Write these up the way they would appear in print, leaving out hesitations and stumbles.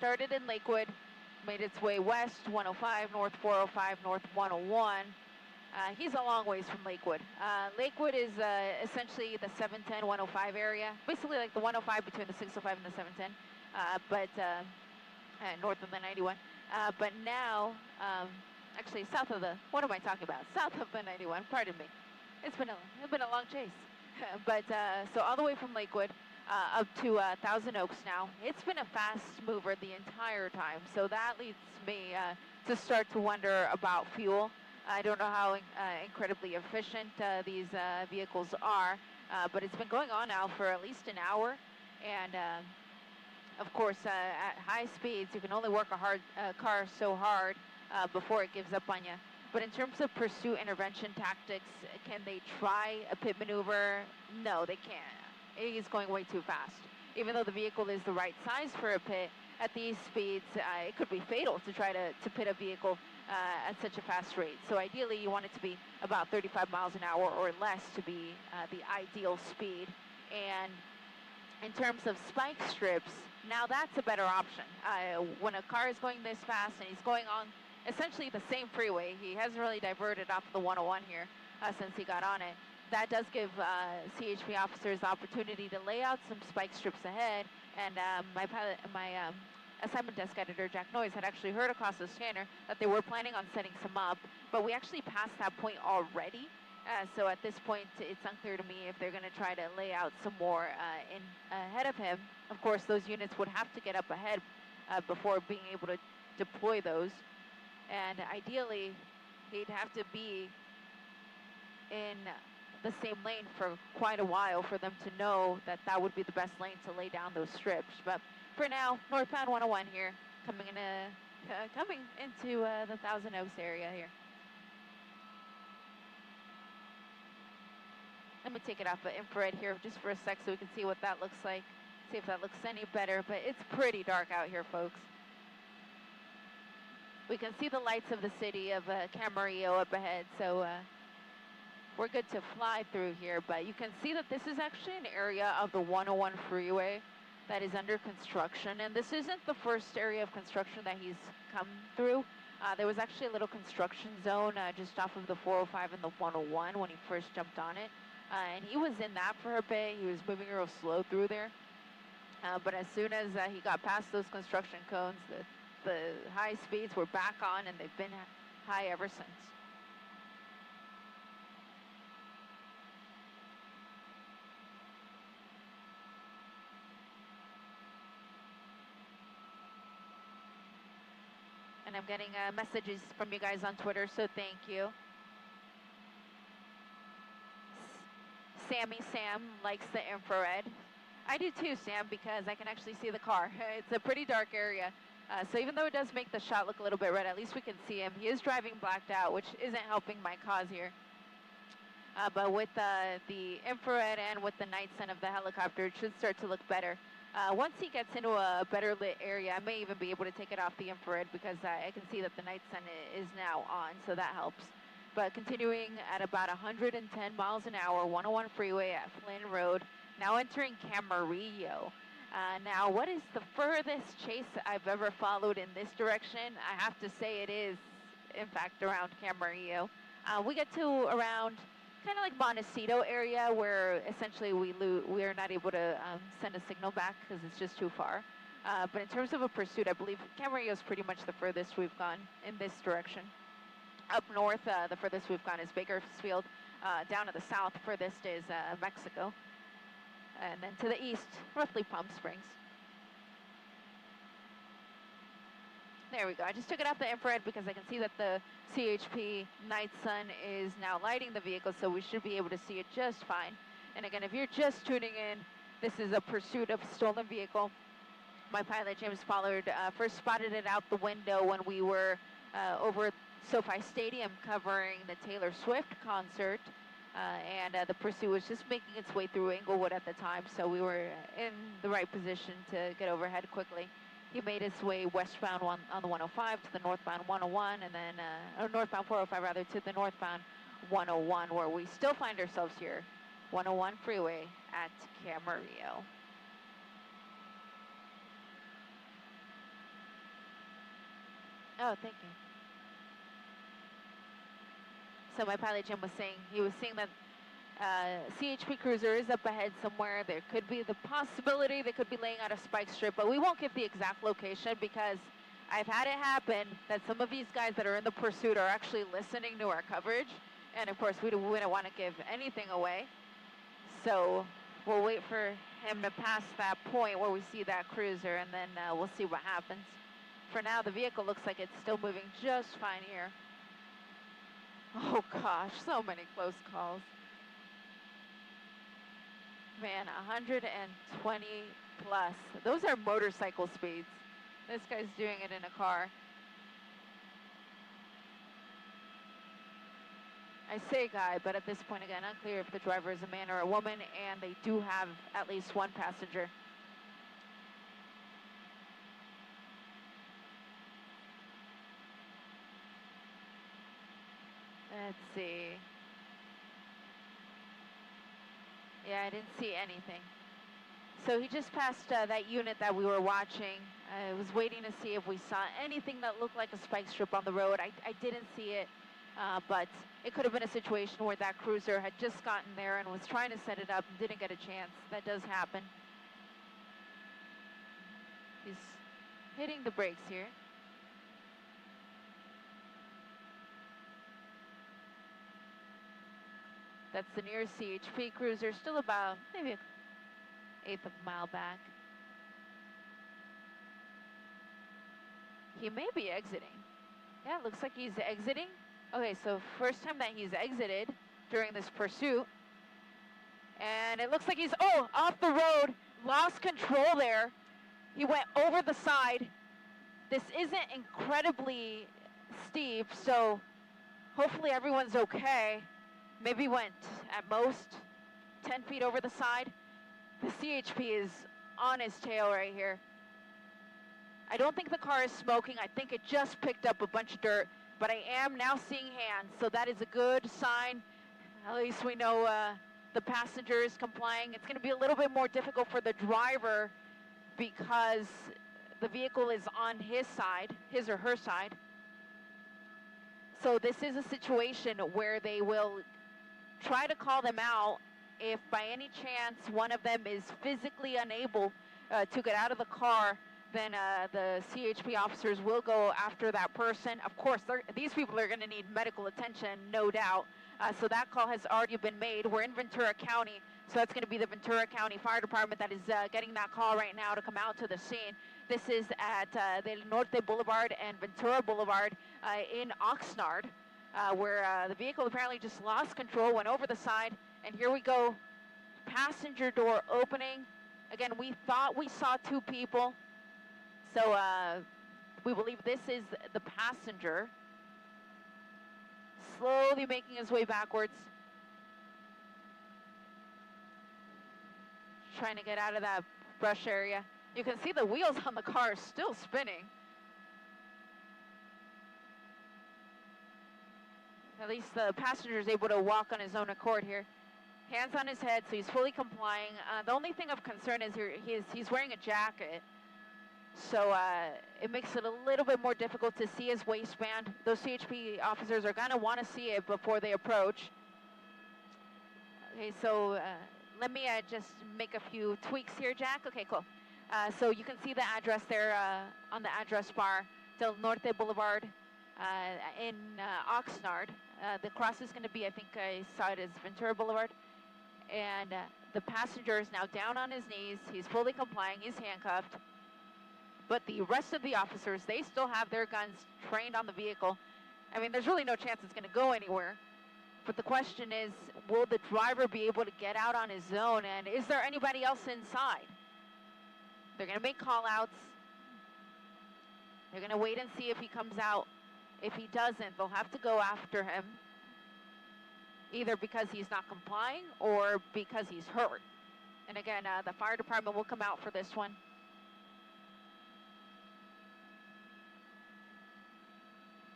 Started in Lakewood, made its way west 105, north 405, north 101. He's a long ways from Lakewood. Lakewood is essentially the 710, 105 area, basically like the 105 between the 605 and the 710, but north of the 91. But now, actually south of the, what am I talking about? South of the 91, pardon me. It's been a long chase. But so all the way from Lakewood up to Thousand Oaks now. It's been a fast mover the entire time, so that leads me to start to wonder about fuel. I don't know how incredibly efficient these vehicles are, but it's been going on now for at least an hour, and of course, at high speeds, you can only work a car so hard before it gives up on you. But in terms of pursuit intervention tactics, can they try a pit maneuver? No, they can't. He's going way too fast. Even though the vehicle is the right size for a pit, at these speeds, it could be fatal to try to pit a vehicle at such a fast rate. So ideally, you want it to be about 35 miles an hour or less to be the ideal speed. And in terms of spike strips, now that's a better option. When a car is going this fast and he's going on essentially the same freeway, he hasn't really diverted off the 101 here since he got on it. That does give CHP officers the opportunity to lay out some spike strips ahead, and my assignment desk editor, Jack Noyes, had actually heard across the scanner that they were planning on setting some up, but we actually passed that point already. So at this point, it's unclear to me if they're going to try to lay out some more ahead of him. Of course, those units would have to get up ahead before being able to deploy those. And ideally, he'd have to be in the same lane for quite a while for them to know that that would be the best lane to lay down those strips. But for now, northbound 101 here, coming into the Thousand Oaks area here. Let me take it off the infrared here just for a sec so we can see what that looks like. See if that looks any better, but it's pretty dark out here, folks. We can see the lights of the city of Camarillo up ahead, so we're good to fly through here, but you can see that this is actually an area of the 101 freeway that is under construction, and this isn't the first area of construction that he's come through. There was actually a little construction zone just off of the 405 and the 101 when he first jumped on it, and he was in that for a bit. He was moving real slow through there, but as soon as he got past those construction cones, the high speeds were back on, and they've been high ever since. And I'm getting messages from you guys on Twitter, so thank you. Sammy Sam likes the infrared. I do too, Sam, because I can actually see the car. It's a pretty dark area. So even though it does make the shot look a little bit red, at least we can see him. He is driving blacked out, which isn't helping my cause here. But with the infrared and with the night sun of the helicopter, it should start to look better. Once he gets into a better lit area, I may even be able to take it off the infrared because I can see that the night sun is now on, so that helps. But continuing at about 110 miles an hour, 101 freeway at Flynn Road, now entering Camarillo. Now, what is the furthest chase I've ever followed in this direction? I have to say it is, in fact, around Camarillo. We get to around kind of like Montecito area where essentially we are not able to send a signal back because it's just too far. But in terms of a pursuit, I believe Camarillo is pretty much the furthest we've gone in this direction. Up north, the furthest we've gone is Bakersfield. Down to the south, furthest is Mexico. And then to the east, roughly Palm Springs. There we go. I just took it off the infrared because I can see that the CHP night sun is now lighting the vehicle, so we should be able to see it just fine. And again, if you're just tuning in, this is a pursuit of a stolen vehicle. My pilot, James Pollard, first spotted it out the window when we were over SoFi Stadium covering the Taylor Swift concert. And the pursuit was just making its way through Inglewood at the time, so we were in the right position to get overhead quickly. He made his way westbound on the 105 to the northbound 101, and then, or northbound 405 rather, to the northbound 101, where we still find ourselves here, 101 freeway at Camarillo. Oh, thank you. So my pilot Jim was saying, he was saying that CHP cruiser is up ahead somewhere. There could be the possibility they could be laying out a spike strip, but we won't give the exact location because I've had it happen that some of these guys that are in the pursuit are actually listening to our coverage. And of course, we don't want to give anything away. So we'll wait for him to pass that point where we see that cruiser, and then we'll see what happens. For now, the vehicle looks like it's still moving just fine here. Oh gosh, so many close calls. Man, 120 plus. Those are motorcycle speeds. This guy's doing it in a car. I say guy, but at this point, again, unclear if the driver is a man or a woman, and they do have at least one passenger. Let's see. Yeah, I didn't see anything. So he just passed that unit that we were watching. I was waiting to see if we saw anything that looked like a spike strip on the road. I didn't see it, but it could have been a situation where that cruiser had just gotten there and was trying to set it up and didn't get a chance. That does happen. He's hitting the brakes here. That's the nearest CHP cruiser, still about maybe an eighth of a mile back. He may be exiting. Yeah, it looks like he's exiting. Okay, so first time that he's exited during this pursuit. And it looks like he's, off the road, lost control there. He went over the side. This isn't incredibly steep, so hopefully everyone's okay. Maybe went at most 10 feet over the side. The CHP is on his tail right here. I don't think the car is smoking. I think it just picked up a bunch of dirt, but I am now seeing hands, so that is a good sign. At least we know the passenger is complying. It's going to be a little bit more difficult for the driver because the vehicle is on his side, his or her side. So this is a situation where they will try to call them out if by any chance one of them is physically unable to get out of the car. Then the CHP officers will go after that person. Of course, these people are going to need medical attention, no doubt. So that call has already been made. We're in Ventura County, so that's going to be the Ventura County Fire Department that is getting that call right now to come out to the scene. This is at Del Norte Boulevard and Ventura Boulevard in Oxnard, where the vehicle apparently just lost control, went over the side, and here we go. Passenger door opening. Again, we thought we saw two people. So we believe this is the passenger, slowly making his way backwards, trying to get out of that brush area. You can see the wheels on the car still spinning. At least the passenger is able to walk on his own accord here. Hands on his head, so he's fully complying. The only thing of concern is he's wearing a jacket. So it makes it a little bit more difficult to see his waistband. Those CHP officers are going to want to see it before they approach. Okay, so let me just make a few tweaks here, Jack. Okay, cool. So you can see the address there on the address bar, Del Norte Boulevard in Oxnard. The cross is going to be, I think I saw it as Ventura Boulevard. And the passenger is now down on his knees. He's fully complying. He's handcuffed. But the rest of the officers, they still have their guns trained on the vehicle. I mean, there's really no chance it's going to go anywhere. But the question is, will the driver be able to get out on his own? And is there anybody else inside? They're going to make call-outs. They're going to wait and see if he comes out. If he doesn't, they'll have to go after him, either because he's not complying or because he's hurt. And again, the fire department will come out for this one.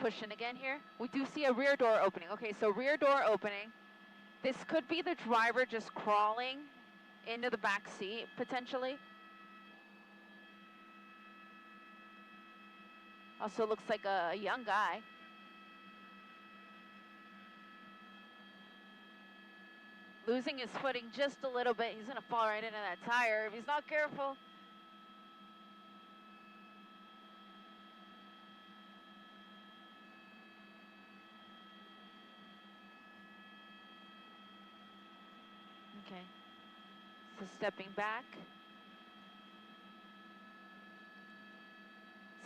Pushing again here. We do see a rear door opening. Okay, so rear door opening. This could be the driver just crawling into the back seat, potentially. Also looks like a young guy. Losing his footing just a little bit. He's going to fall right into that tire if he's not careful. Okay. So stepping back.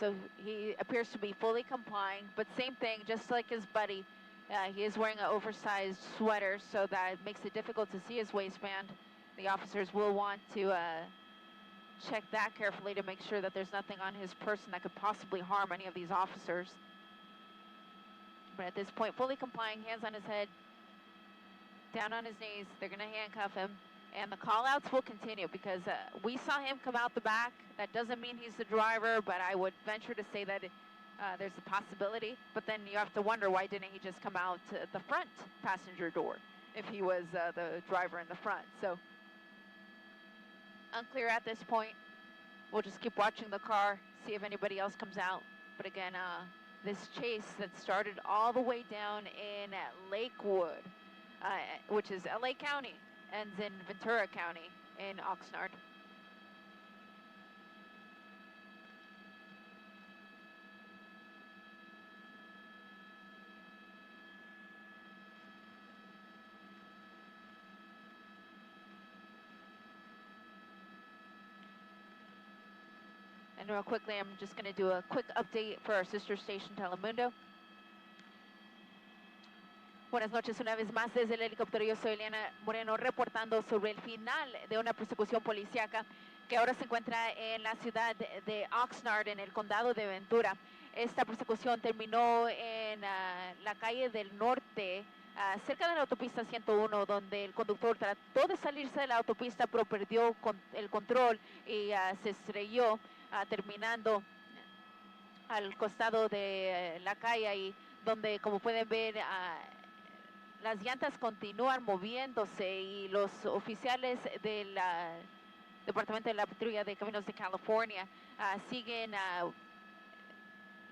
So he appears to be fully complying, but same thing, just like his buddy. He is wearing an oversized sweater, so that makes it difficult to see his waistband. The officers will want to check that carefully to make sure that there's nothing on his person that could possibly harm any of these officers. But at this point, fully complying, hands on his head, down on his knees. They're going to handcuff him. And the call-outs will continue because we saw him come out the back. That doesn't mean he's the driver, but I would venture to say that there's a possibility. But then you have to wonder, why didn't he just come out the front passenger door if he was the driver in the front? So unclear at this point. We'll just keep watching the car, see if anybody else comes out. But again, this chase that started all the way down in Lakewood, which is LA County, ends in Ventura County in Oxnard. And real quickly, I'm just going to do a quick update for our sister station, Telemundo. Buenas noches una vez más desde el helicóptero. Yo soy Eliana Moreno reportando sobre el final de una persecución policíaca que ahora se encuentra en la ciudad de Oxnard, en el condado de Ventura. Esta persecución terminó en la calle del norte, cerca de la autopista 101, donde el conductor trató de salirse de la autopista, pero perdió el control y se estrelló, terminando al costado de la calle, y donde, como pueden ver, las llantas continúan moviéndose y los oficiales del Departamento de la Patrulla de Caminos de California siguen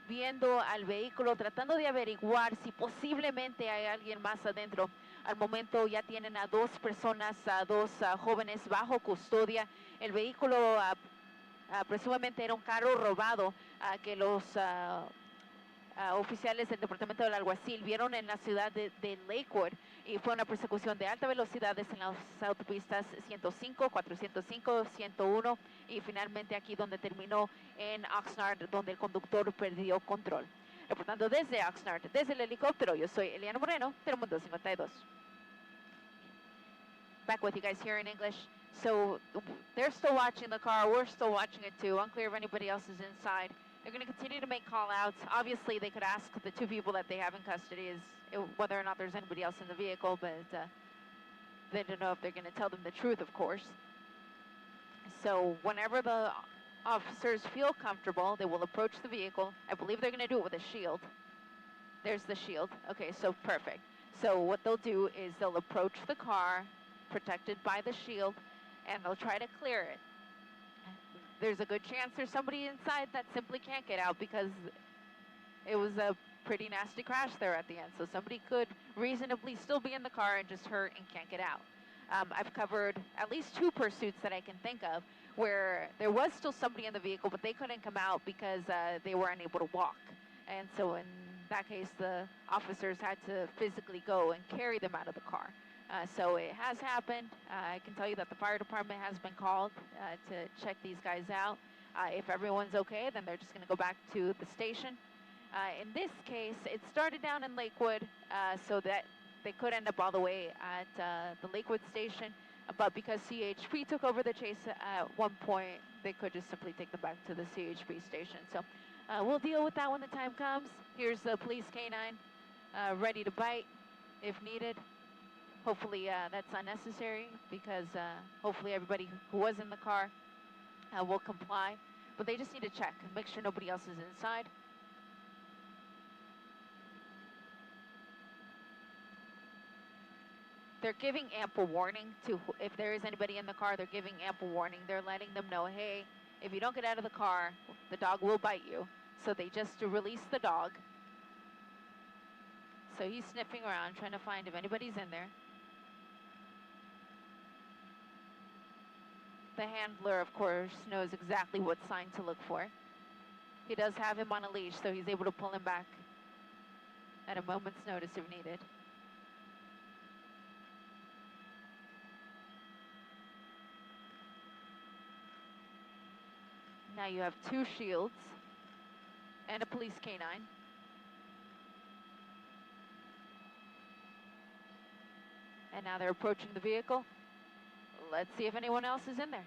viendo al vehículo, tratando de averiguar si posiblemente hay alguien más adentro. Al momento ya tienen a dos personas, a dos jóvenes bajo custodia. El vehículo presumiblemente era un carro robado que los oficiales del Departamento del Alguacil vieron en la ciudad de Lakewood, y fue una persecución de alta velocidad en las autopistas 105, 405, 101 y finalmente aquí donde terminó en Oxnard, donde el conductor perdió control. Reportando desde Oxnard, desde el helicóptero, yo soy Eliana Moreno, Telemundo 52. Back with you guys here in English. So they're still watching the car, we're still watching it too. Unclear if anybody else is inside. They're going to continue to make call-outs. Obviously, they could ask the two people that they have in custody whether or not there's anybody else in the vehicle, but they don't know if they're going to tell them the truth, of course. So whenever the officers feel comfortable, they will approach the vehicle. I believe they're going to do it with a shield. There's the shield. Okay, so perfect. So what they'll do is they'll approach the car, protected by the shield, and they'll try to clear it. There's a good chance there's somebody inside that simply can't get out because it was a pretty nasty crash there at the end. So somebody could reasonably still be in the car and just hurt and can't get out. I've covered at least two pursuits that I can think of where there was still somebody in the vehicle, but they couldn't come out because they were unable to walk. And so in that case, the officers had to physically go and carry them out of the car. So it has happened. I can tell you that the fire department has been called to check these guys out. If everyone's okay, then they're just going to go back to the station. In this case, it started down in Lakewood, so that they could end up all the way at the Lakewood station. But because CHP took over the chase at one point, they could just simply take them back to the CHP station. So we'll deal with that when the time comes. Here's the police canine ready to bite if needed. Hopefully that's unnecessary because hopefully everybody who was in the car will comply. But they just need to check and make sure nobody else is inside. They're giving ample warning to, if there is anybody in the car, they're giving ample warning. They're letting them know, hey, if you don't get out of the car, the dog will bite you. So they just released the dog. So he's sniffing around, trying to find if anybody's in there. The handler, of course, knows exactly what sign to look for. He does have him on a leash, so he's able to pull him back at a moment's notice if needed. Now you have 2 shields and a police canine. And now they're approaching the vehicle. Let's see if anyone else is in there.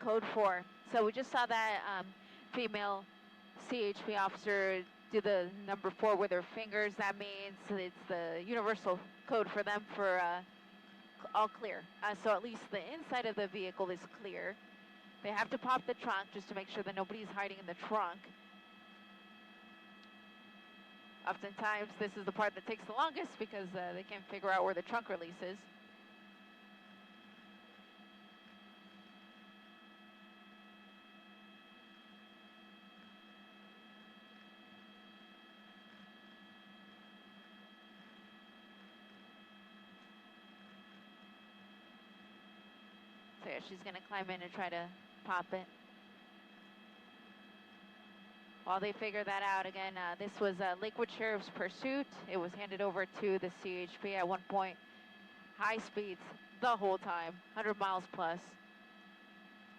Code 4. So we just saw that female CHP officer do the number 4 with her fingers. That means it's the universal code for them for all clear. So at least the inside of the vehicle is clear. They have to pop the trunk just to make sure that nobody's hiding in the trunk. Oftentimes this is the part that takes the longest because they can't figure out where the trunk release is. So yeah, she's gonna climb in and try to pop it. While they figure that out, again, this was Lakewood Sheriff's pursuit. It was handed over to the CHP at one point. High speeds the whole time, 100 miles plus,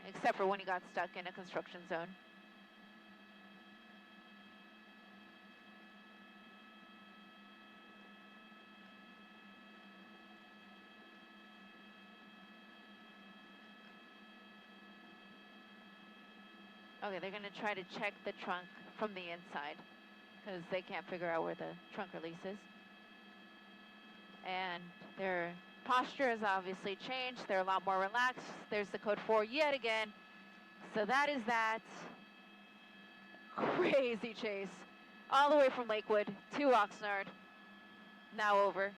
except for when he got stuck in a construction zone. Okay, they're gonna try to check the trunk from the inside because they can't figure out where the trunk release is. And their posture has obviously changed. They're a lot more relaxed. There's the code 4 yet again. So that is that. Crazy chase all the way from Lakewood to Oxnard. Now over.